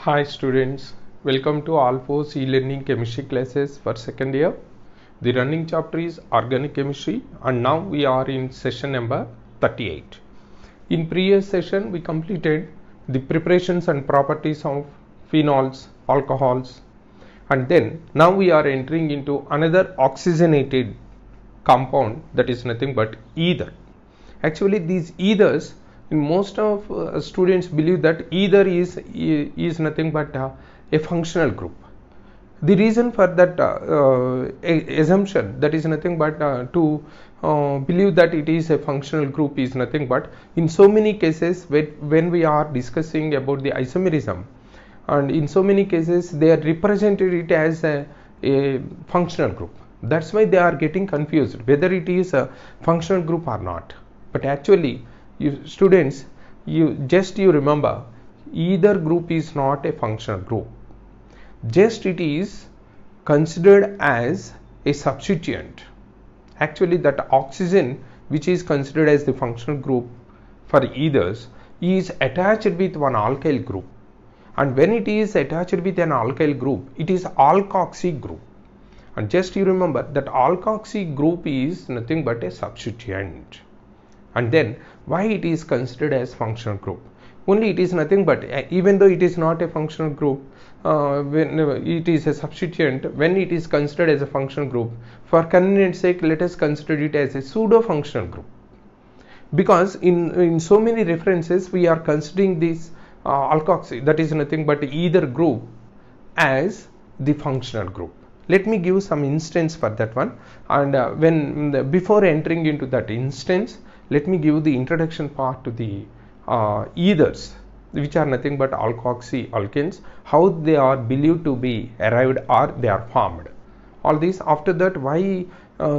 Hi students, welcome to All4 e-learning chemistry classes for second year. The running chapter is organic chemistry and now we are in session number 38. In previous session we completed the preparations and properties of phenols, alcohols, and then now we are entering into another oxygenated compound that is nothing but ether. Actually these ethers, in most of students believe that ether is nothing but a functional group. The reason for that assumption, that is nothing but to believe that it is a functional group, is nothing but in so many cases when we are discussing about the isomerism, and in so many cases they are represented it as a functional group. That's why they are getting confused whether it is a functional group or not. But actually, students, you remember, either group is not a functional group. Just it is considered as a substituent. Actually, that oxygen which is considered as the functional group for ethers is attached with one alkyl group, and when it is attached with an alkyl group, it is alkoxy group. And just you remember that alkoxy group is nothing but a substituent. And then why it is considered as functional group? Only it is nothing but, even though it is not a functional group, when it is a substituent, when it is considered as a functional group, for convenience sake let us consider it as a pseudo functional group, because in so many references we are considering this alkoxy, that is nothing but either group, as the functional group. Let me give some instance for that one, and before entering into that instance, let me give the introduction part to the ethers, which are nothing but alkoxy alkenes, how they are believed to be arrived or they are formed. All this, after that, why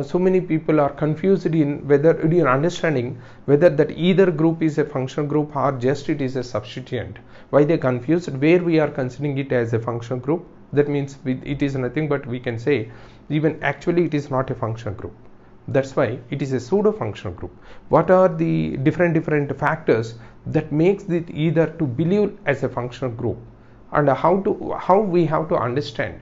so many people are confused in whether in understanding whether that either group is a functional group or just it is a substituent. Why they confused, where we are considering it as a functional group, that means it is nothing but we can say even actually it is not a functional group. That's why it is a pseudo functional group. What are the different factors that makes it either to believe as a functional group, and how we have to understand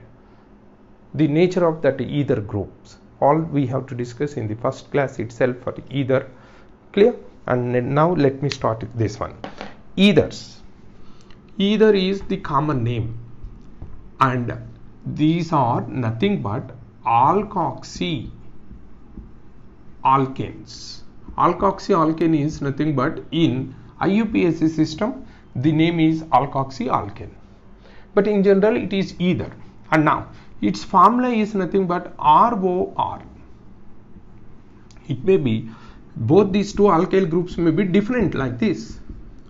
the nature of that either groups? All we have to discuss in the first class itself for either. Clear? And now let me start with this one. Ethers. Ether is the common name, and these are nothing but alkoxy alkanes. Alkoxy alkane is nothing but in IUPAC system the name is alkoxy alkane, but in general it is ether. And now its formula is nothing but ROR. It may be both these two alkyl groups may be different like this.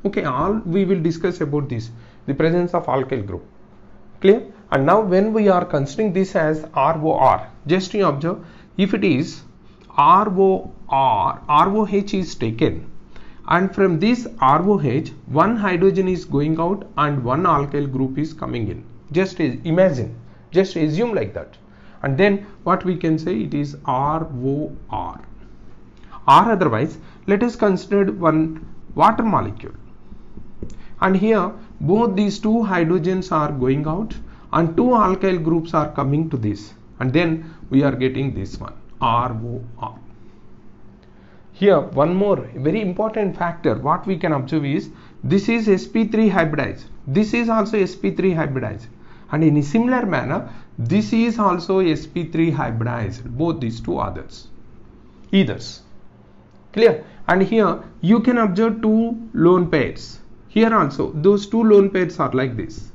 Okay, all we will discuss about this, the presence of alkyl group. Clear? And now when we are considering this as ROR, just you observe, if it is ROR, ROH is taken, and from this ROH one hydrogen is going out and one alkyl group is coming in. Just imagine, just assume like that, and then what we can say, it is ROR. Or otherwise, let us consider one water molecule, and here both these two hydrogens are going out and two alkyl groups are coming to this, and then we are getting this one ROR. Here one more very important factor what we can observe is, this is sp3 hybridized, this is also sp3 hybridized, and in a similar manner this is also sp3 hybridized, both these two ethers. Clear? And here you can observe two lone pairs. Here also those two lone pairs are like this,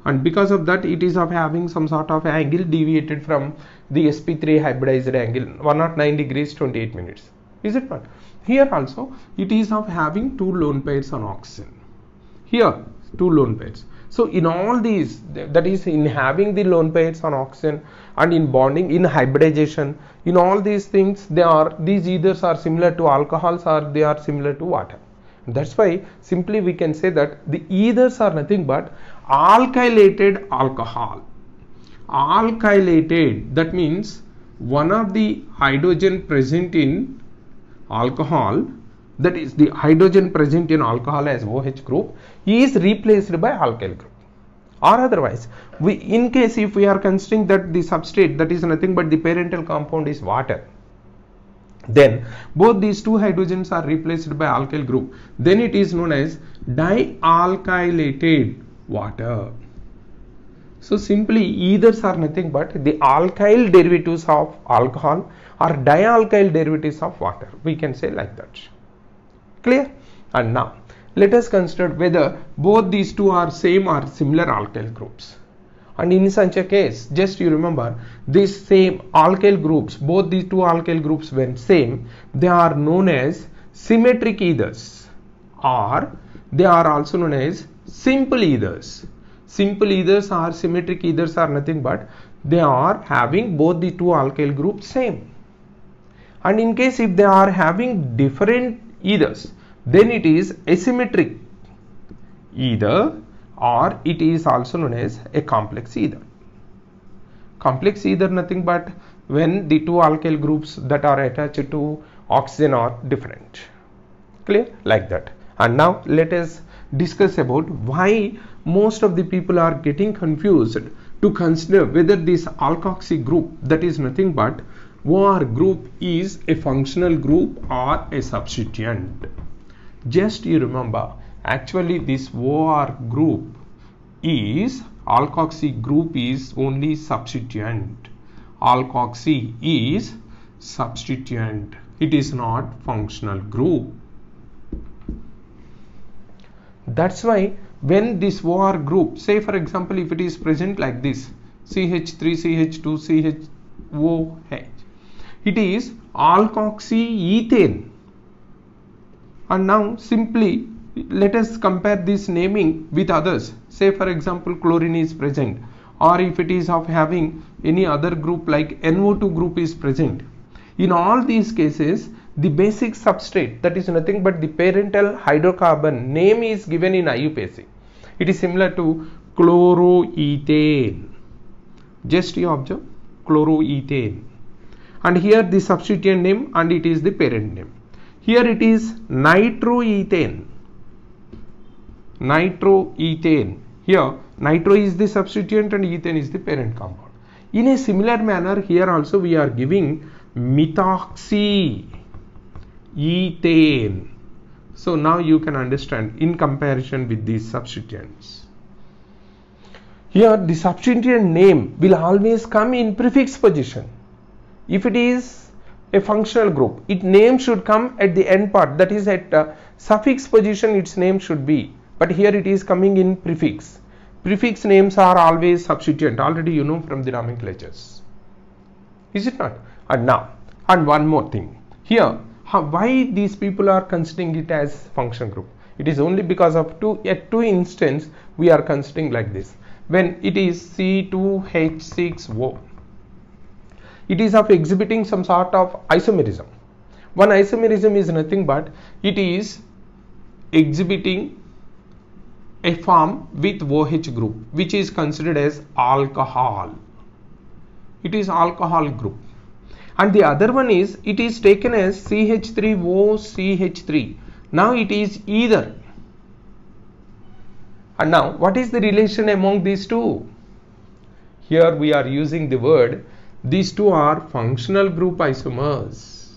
and because of that it is of having some sort of angle deviated from the sp3 hybridized angle, 109 degrees 28 minutes. Is it not? Here also it is of having two lone pairs on oxygen. Here two lone pairs. So in all these, that is in having the lone pairs on oxygen and in bonding, in hybridization, in all these things, these ethers are similar to alcohols or they are similar to water. That's why simply we can say that the ethers are nothing but alkylated alcohol. Alkylated, that means one of the hydrogen present in alcohol, that is the hydrogen present in alcohol as OH group, is replaced by alkyl group. Or otherwise, in case if we are considering that the substrate, that is nothing but the parental compound is water, then both these two hydrogens are replaced by alkyl group, then it is known as dialkylated water. So simply ethers are nothing but the alkyl derivatives of alcohol or dialkyl derivatives of water. We can say like that. Clear? And now let us consider whether both these two are same or similar alkyl groups. And in such a case, just you remember, these same alkyl groups, both these two alkyl groups when same, they are known as symmetric ethers, or they are also known as simple ethers. Simple ethers or symmetric ethers are nothing but they are having both the two alkyl groups same. And in case if they are having different ethers, then it is asymmetric ether, or it is also known as a complex ether. Complex ether nothing but when the two alkyl groups that are attached to oxygen are different. Clear? Like that. And now let us discuss about why most of the people are getting confused to consider whether this alkoxy group, that is nothing but OR group, is a functional group or a substituent. Just you remember, actually this OR group is, alkoxy group is only substituent. Alkoxy is substituent. It is not functional group. That's why when this OR group, say for example if it is present like this, CH3CH2 CHOH, it is alkoxyethane. And now simply let us compare this naming with others. Say for example chlorine is present, or if it is of having any other group like NO2 group is present. In all these cases, the basic substrate, that is nothing but the parental hydrocarbon, name is given in IUPAC. It is similar to chloroethane. Just you observe, chloroethane. And here the substituent name, and it is the parent name. Here it is nitroethane. Nitroethane. Here nitro is the substituent and ethane is the parent compound. In a similar manner, here also we are giving methoxyethane. So now you can understand in comparison with these substituents. Here the substituent name will always come in prefix position. If it is a functional group, its name should come at the end part, that is at suffix position its name should be. But here it is coming in prefix. Prefix names are always substituent. Already you know from the nomenclatures. Is it not? And now, and one more thing. Here, why these people are considering it as function group? It is only because of at two instances we are considering like this. When it is C2H6O, it is of exhibiting some sort of isomerism. One isomerism is nothing but it is exhibiting a form with OH group, which is considered as alcohol. It is alcohol group. And the other one is, it is taken as CH3OCH3. Now it is ether. And now what is the relation among these two? Here we are using the word, these two are functional group isomers.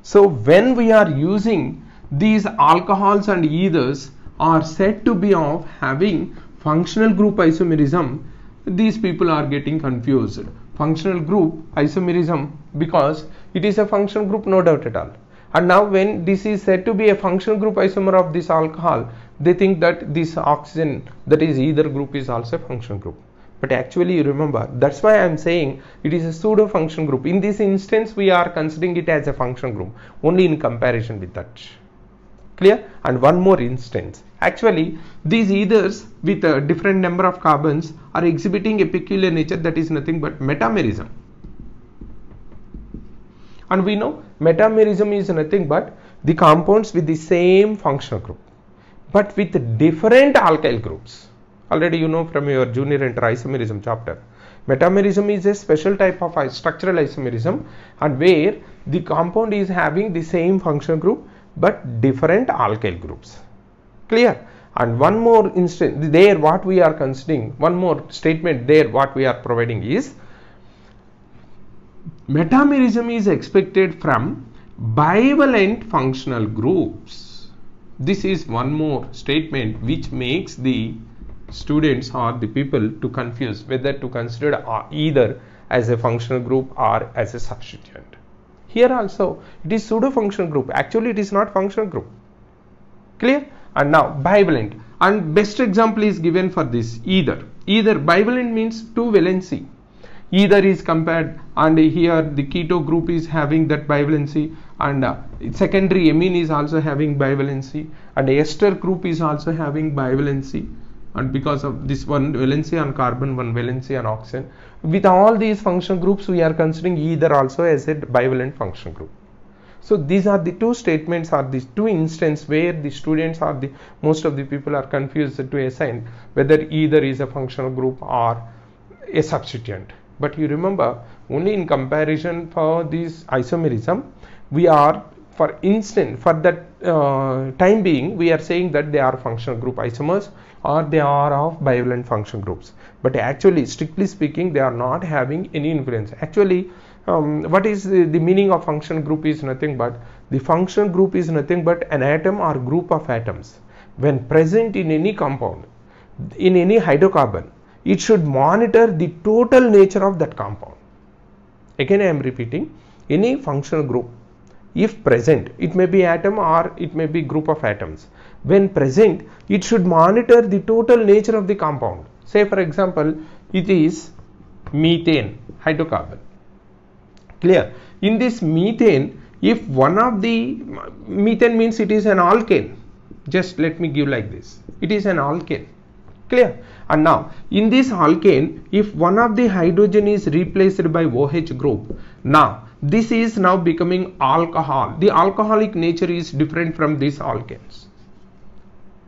So when we are using these alcohols and ethers are said to be of having functional group isomerism, these people are getting confused. Functional group isomerism, because it is a functional group, no doubt at all. And now when this is said to be a functional group isomer of this alcohol, they think that this oxygen, that is ether group, is also a functional group. But actually you remember, that's why I am saying it is a pseudo function group. In this instance we are considering it as a function group only in comparison with that. Clear? And one more instance. Actually these ethers with a different number of carbons are exhibiting a peculiar nature, that is nothing but metamerism. And we know metamerism is nothing but the compounds with the same functional group but with different alkyl groups. Already you know from your junior enter isomerism chapter. Metamerism is a special type of structural isomerism, and where the compound is having the same functional group but different alkyl groups. Clear? And one more instance there, what we are considering, one more statement there, what we are providing is metamerism is expected from bivalent functional groups. This is one more statement which makes the students or the people to confuse whether to consider either as a functional group or as a substituent. Here also it is pseudo functional group, actually it is not functional group. Clear? And now bivalent, and best example is given for this either. Bivalent means two valency. Either is compared, and here the keto group is having that bivalency, and secondary amine is also having bivalency, and ester group is also having bivalency, and because of this one valency on carbon, one valency on oxygen, with all these functional groups we are considering either also as a bivalent functional group. So these are the two statements or these two instances where the students or the most of the people are confused to assign whether either is a functional group or a substituent. But you remember, only in comparison for this isomerism, we are, for instance, for that time being, we are saying that they are functional group isomers or they are of bivalent functional groups. But actually, strictly speaking, they are not having any influence. Actually, what is the meaning of functional group is nothing but, the functional group is nothing but an atom or group of atoms when present in any compound, in any hydrocarbon. It should monitor the total nature of that compound. Again I am repeating, any functional group if present, it may be atom or it may be group of atoms, when present it should monitor the total nature of the compound. Say for example, it is methane hydrocarbon. Clear? In this methane, if one of the methane means it is an alkane, just let me give like this, it is an alkane. Clear? And now in this alkane, if one of the hydrogen is replaced by OH group, now this is now becoming alcohol. The alcoholic nature is different from these alkanes.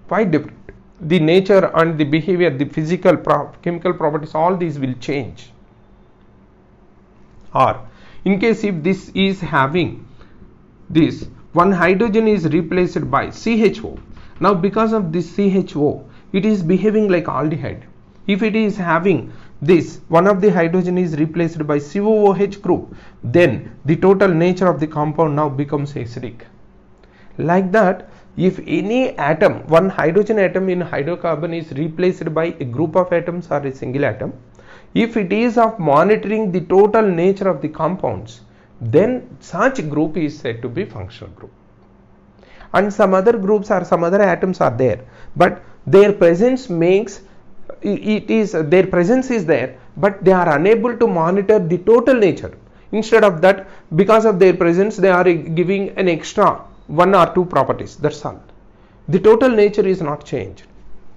Why different? The nature and the behavior, the physical chemical properties, all these will change. Or in case if this is having this, one hydrogen is replaced by CHO. Now because of this CHO, it is behaving like aldehyde. If it is having this, one of the hydrogen is replaced by COOH group, then the total nature of the compound now becomes acidic. Like that, if any atom, one hydrogen atom in hydrocarbon is replaced by a group of atoms or a single atom, if it is of monitoring the total nature of the compounds, then such group is said to be functional group. And some other groups or some other atoms are there, but their presence makes their presence is there, but they are unable to monitor the total nature. Instead of that, because of their presence, they are giving an extra one or two properties. That's all. The total nature is not changed.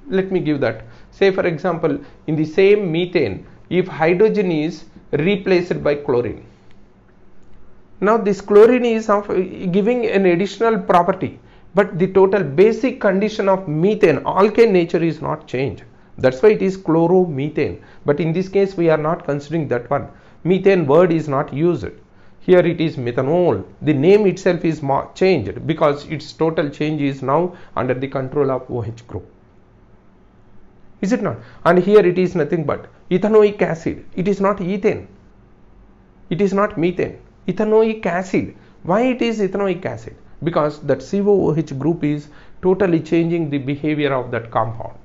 Let me give that. Say for example, in the same methane, if hydrogen is replaced by chlorine, now this chlorine is of giving an additional property, but the total basic condition of methane, alkane nature is not changed. That's why it is chloromethane. But in this case, we are not considering that one. Methane word is not used. Here it is methanol. The name itself is changed because its total change is now under the control of OH group. Is it not? And here it is nothing but ethanoic acid. It is not ethane. It is not methane. Ethanoic acid. Why it is ethanoic acid? Because that COOH group is totally changing the behavior of that compound.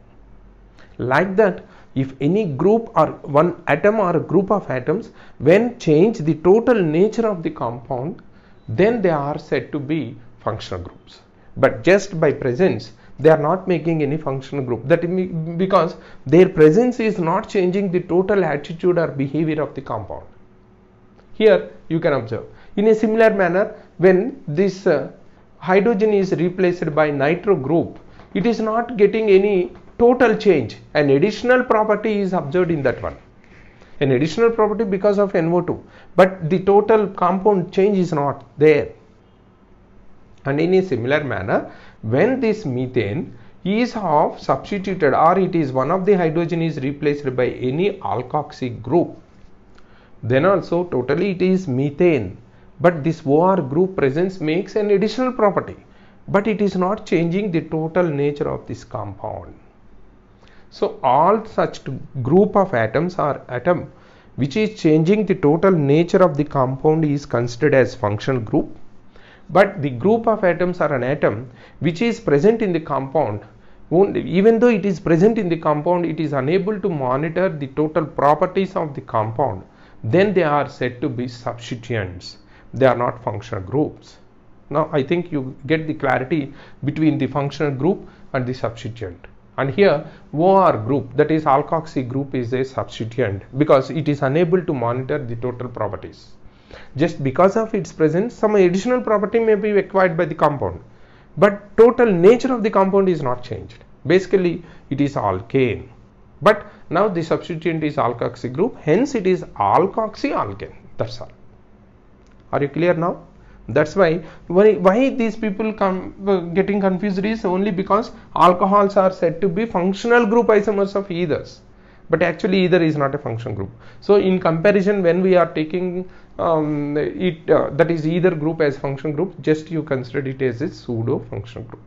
Like that, if any group or one atom or a group of atoms, when change the total nature of the compound, then they are said to be functional groups. But just by presence, they are not making any functional group. That because their presence is not changing the total attitude or behavior of the compound. Here you can observe. In a similar manner, when this hydrogen is replaced by nitro group, it is not getting any total change. An additional property is observed in that one. An additional property because of NO2. But the total compound change is not there. And in a similar manner, when this methane is of substituted or it is one of the hydrogen is replaced by any alkoxy group, then also totally it is methane. But this OR group presence makes an additional property. but it is not changing the total nature of this compound. So all such group of atoms or atom which is changing the total nature of the compound is considered as functional group. But the group of atoms or an atom which is present in the compound, even though it is present in the compound, it is unable to monitor the total properties of the compound, then they are said to be substituents. They are not functional groups. Now I think you get the clarity between the functional group and the substituent. And here OR group, that is alkoxy group, is a substituent because it is unable to monitor the total properties. Just because of its presence, some additional property may be acquired by the compound, but total nature of the compound is not changed. Basically it is alkane, but now the substituent is alkoxy group, hence it is alkoxy alkane. That's all. Are you clear now? That's why these people getting confused is only because alcohols are said to be functional group isomers of ethers, but actually ether is not a functional group. So in comparison, when we are taking that is ether group as functional group, just you consider it as a pseudo functional group.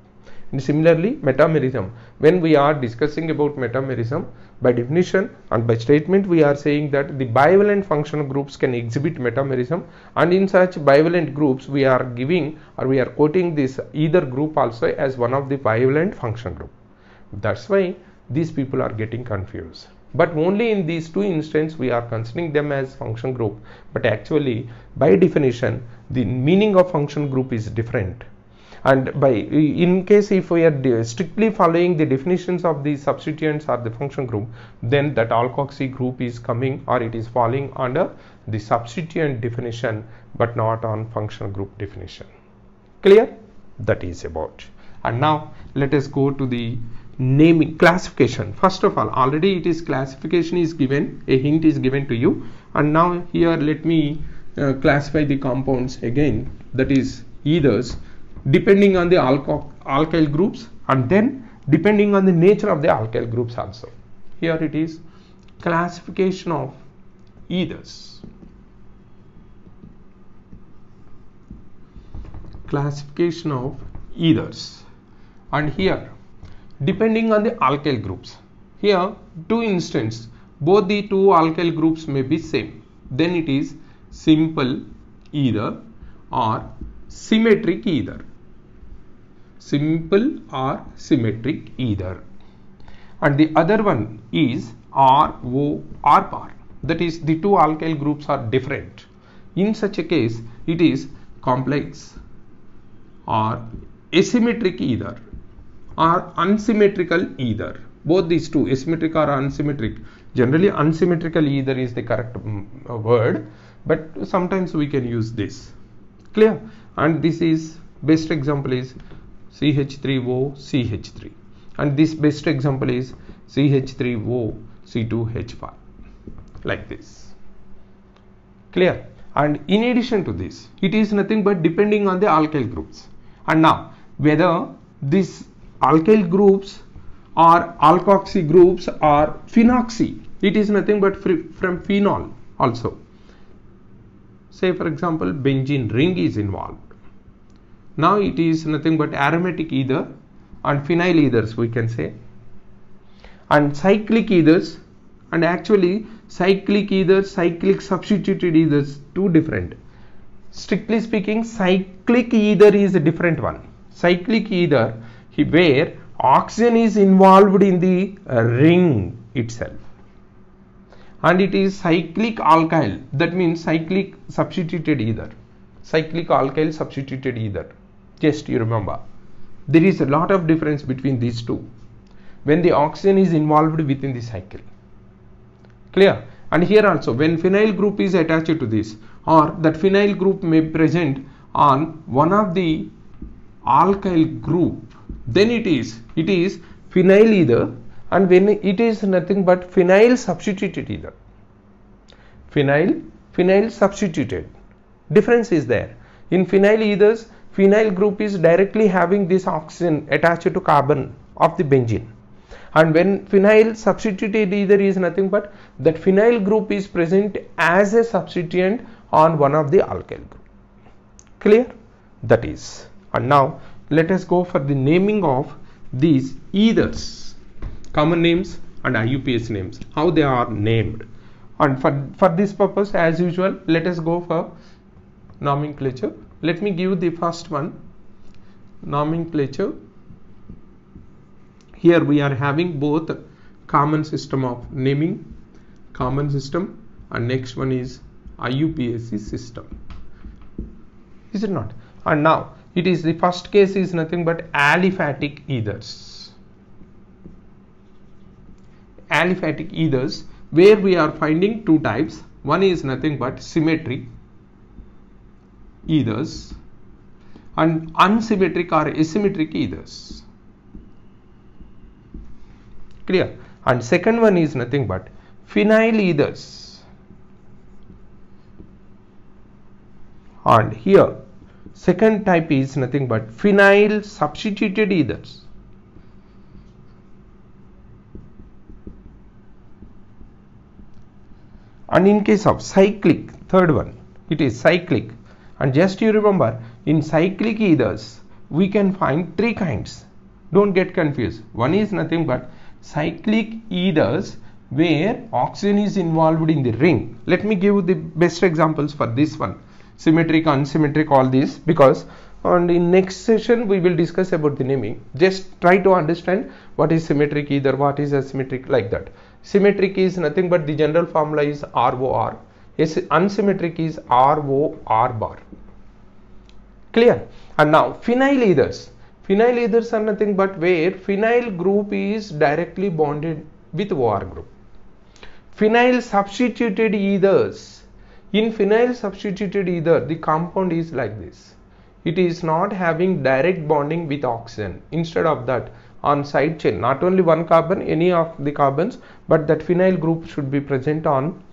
And similarly, metamerism, when we are discussing about metamerism, by definition and by statement we are saying that the bivalent functional groups can exhibit metamerism, and in such bivalent groups we are giving or we are quoting this ether group also as one of the bivalent functional group. That's why these people are getting confused. But only in these two instances we are considering them as function group, but actually by definition the meaning of function group is different. And in case if we are strictly following the definitions of the substituents or the function group, then that alkoxy group is coming or it is falling under the substituent definition but not on functional group definition. Clear? That is about. And now let us go to the naming classification. First of all, already it is classification is given, a hint is given to you, and now here let me classify the compounds again, that is ethers, depending on the alkyl groups and then depending on the nature of the alkyl groups also. Here it is classification of ethers. Classification of ethers, and here depending on the alkyl groups. Here two instances, both the two alkyl groups may be same, then it is simple ether or symmetric ether. Simple or symmetric ether. And the other one is RO R bar, that is the two alkyl groups are different. In such a case it is complex or asymmetric ether or unsymmetrical ether. Both these two, asymmetric or unsymmetric, generally unsymmetrical ether is the correct word, but sometimes we can use this. Clear? And this is best example is CH3O CH3, and this best example is CH3O C2H5, like this. Clear? And in addition to this, it is nothing but depending on the alkyl groups. And now whether these alkyl groups or alkoxy groups or phenoxy, it is nothing but from phenol also. Say for example benzene ring is involved. Now it is nothing but aromatic ether and phenyl ethers we can say, and cyclic ethers, and actually cyclic ethers, cyclic substituted ethers, two different. Strictly speaking, cyclic ether is a different one. Cyclic ether where oxygen is involved in the ring itself, and it is cyclic alkyl, that means cyclic substituted ether, cyclic alkyl substituted ether. Just you remember, there is a lot of difference between these two when the oxygen is involved within the cycle. Clear? And here also when phenyl group is attached to this, or that phenyl group may present on one of the alkyl group, then it is phenyl ether, and when it is nothing but phenyl substituted ether. Phenyl substituted. Difference is there. In phenyl ethers, phenyl group is directly having this oxygen attached to carbon of the benzene, and when phenyl substituted ether is nothing but that phenyl group is present as a substituent on one of the alkyl group. Clear? That is. And now let us go for the naming of these ethers, common names and IUPAC names, how they are named. And for this purpose, as usual, let us go for nomenclature. Let me give the first one, nomenclature. Here we are having both common system of naming, common system, and next one is IUPAC system. Is it not? And now it is the first case is nothing but aliphatic ethers. Aliphatic ethers, where we are finding two types. One is nothing but symmetric ethers and unsymmetric or asymmetric ethers. Clear? And second one is nothing but phenyl ethers. And here second type is nothing but phenyl substituted ethers. And in case of cyclic, third one, it is cyclic. And just you remember, in cyclic ethers we can find three kinds. Don't get confused. One is nothing but cyclic ethers where oxygen is involved in the ring. Let me give you the best examples for this one. Symmetric, unsymmetric, all these, because and in next session we will discuss about the naming. Just try to understand what is symmetric ether, what is asymmetric, like that. Symmetric is nothing but the general formula is ROR. Yes, unsymmetric is ROR bar. Clear? And now phenyl ethers. Phenyl ethers are nothing but where phenyl group is directly bonded with OR group. Phenyl substituted ethers. In phenyl substituted ether, the compound is like this. It is not having direct bonding with oxygen. Instead of that, on side chain, not only one carbon, any of the carbons, but that phenyl group should be present on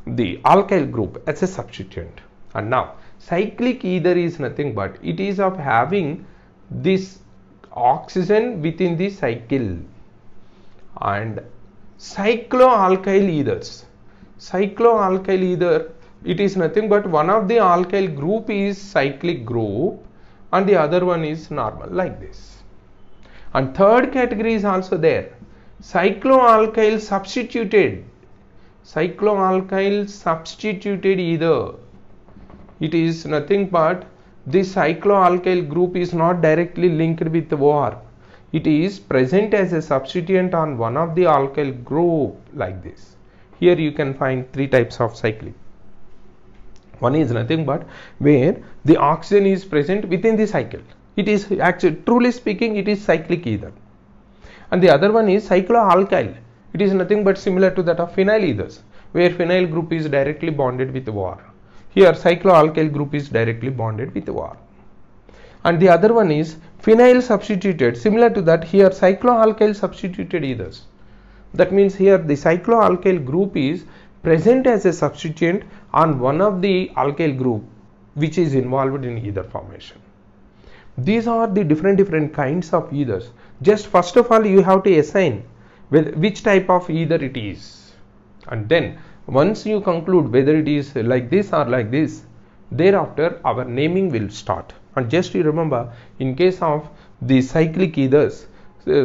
the alkyl group as a substituent. And now cyclic ether is nothing but it is of having this oxygen within the cycle. And cycloalkyl ethers, cycloalkyl ether, it is nothing but one of the alkyl group is cyclic group and the other one is normal, like this. And third category is also there, cycloalkyl substituted. Cycloalkyl substituted ether, it is nothing but this cycloalkyl group is not directly linked with the OR. It is present as a substituent on one of the alkyl group, like this. Here you can find three types of cyclic. One is nothing but where the oxygen is present within the cycle. It is actually, truly speaking, it is cyclic ether. And the other one is cycloalkyl. It is nothing but similar to that of phenyl ethers, where phenyl group is directly bonded with OR. Here cycloalkyl group is directly bonded with OR. And the other one is phenyl substituted, similar to that. Here cycloalkyl substituted ethers. That means here the cycloalkyl group is present as a substituent on one of the alkyl group which is involved in ether formation. These are the different kinds of ethers. Just first of all you have to assign which type of ether it is, and then once you conclude whether it is like this or like this, thereafter our naming will start. And just you remember, in case of the cyclic ethers,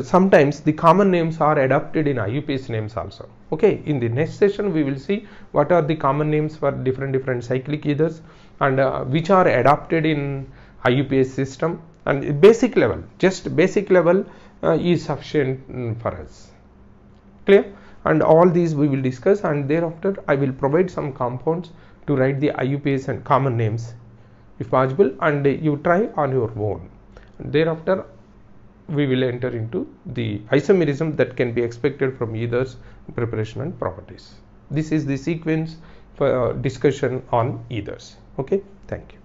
sometimes the common names are adapted in IUPAC names also. Okay, in the next session we will see what are the common names for different cyclic ethers and which are adapted in IUPAC system. And basic level, just basic level is sufficient for us. Clear? And all these we will discuss, and thereafter I will provide some compounds to write the IUPAC and common names if possible, and you try on your own. And thereafter we will enter into the isomerism that can be expected from ethers, preparation and properties. This is the sequence for discussion on ethers. Okay, thank you.